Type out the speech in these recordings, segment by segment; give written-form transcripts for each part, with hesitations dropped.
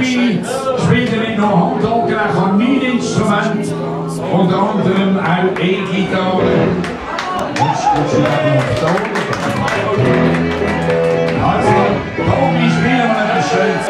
Tobi spielt er nicht nur Handorgel, er kann 9 Instrumente, unter anderem auch E-Gitarre. Also, Tobi, spielen wir etwas Schönes.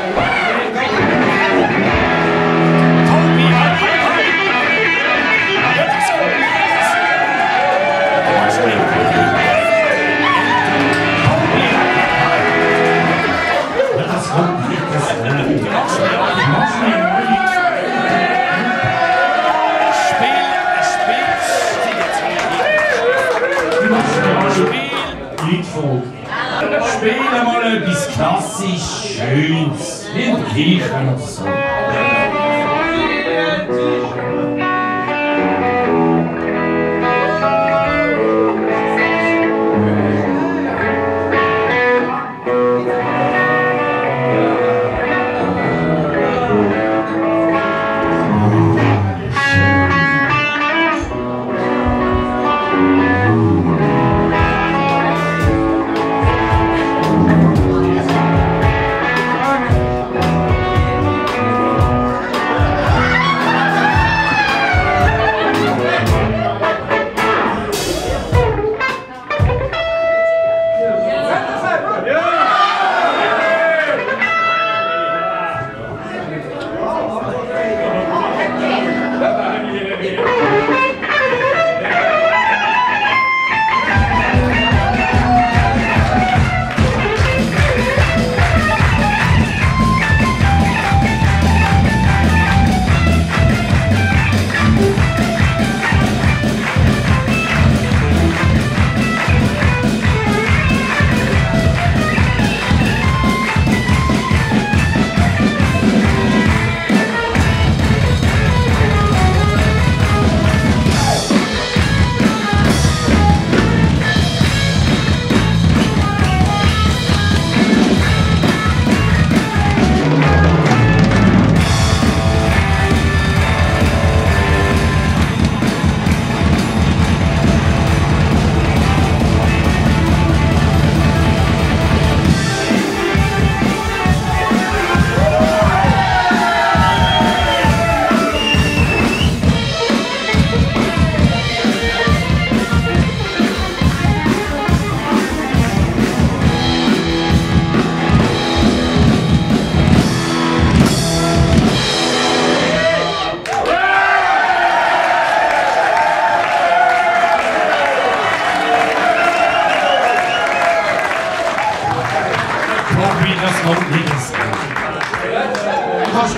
Spielen mal etwas klassisch Schönes, in der Kirche oder so.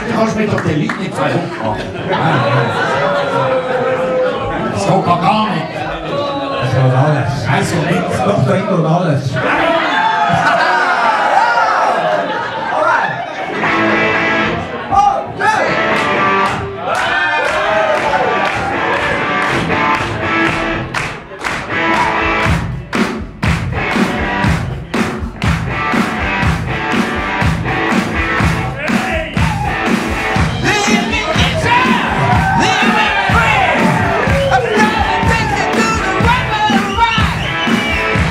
Du kannst mir doch den Leuten nicht verrückt machen. Das geht gar nicht. Das geht alles. Also nicht. Doch, da geht alles.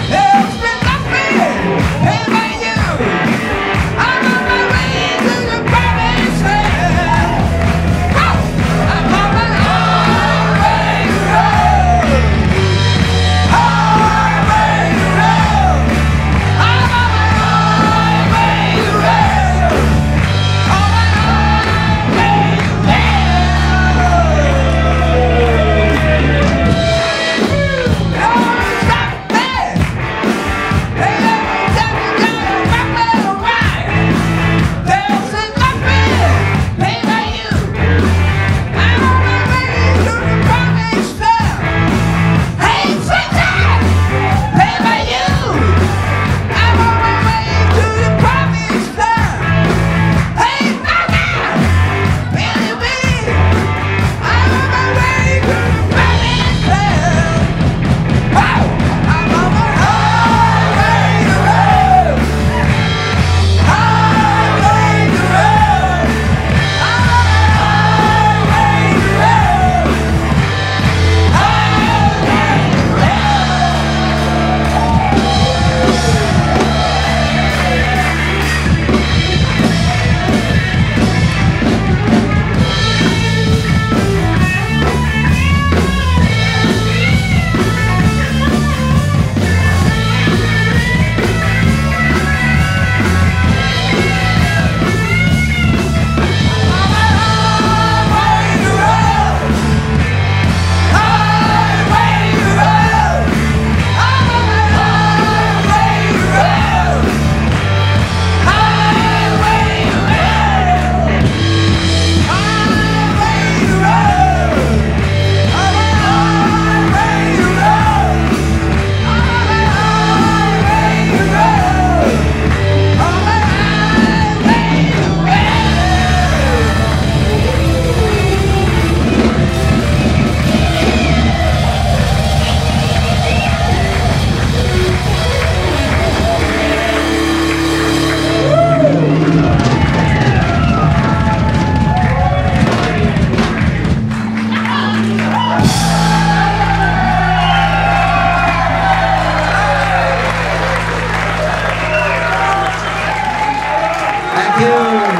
Yeah. Thank you.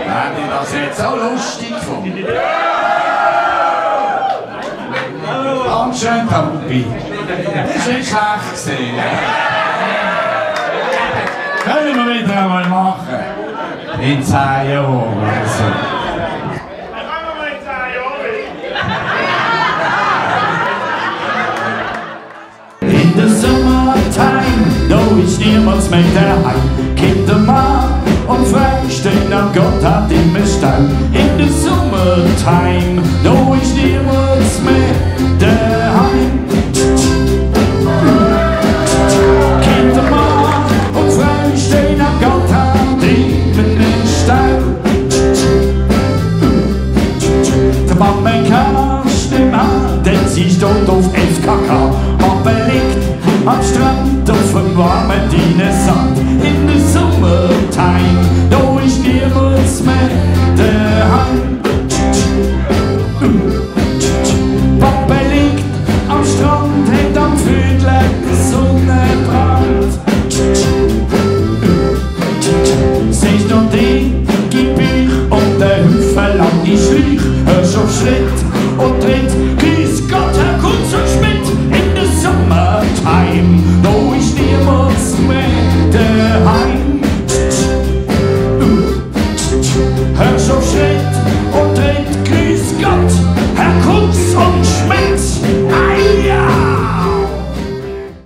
Habt ihr das jetzt so lustig gefunden? Ganz schön, Tobi. Das ist nicht schlecht gewesen. Können wir wieder einmal machen. In 10 Jahren oder so. In der Summertime, da ist niemand mehr daheim. Kindermann und Frau stehen am Gott hat immer Stau. In der Summertime, da ist niemand mehr daheim. Kindermann und Frau stehen am Gott hat immer Stau. Der Mama kannst nicht mehr, denn sie steht auf FKK. Aber liegt am Strand auf dem warmen Dinosaurier.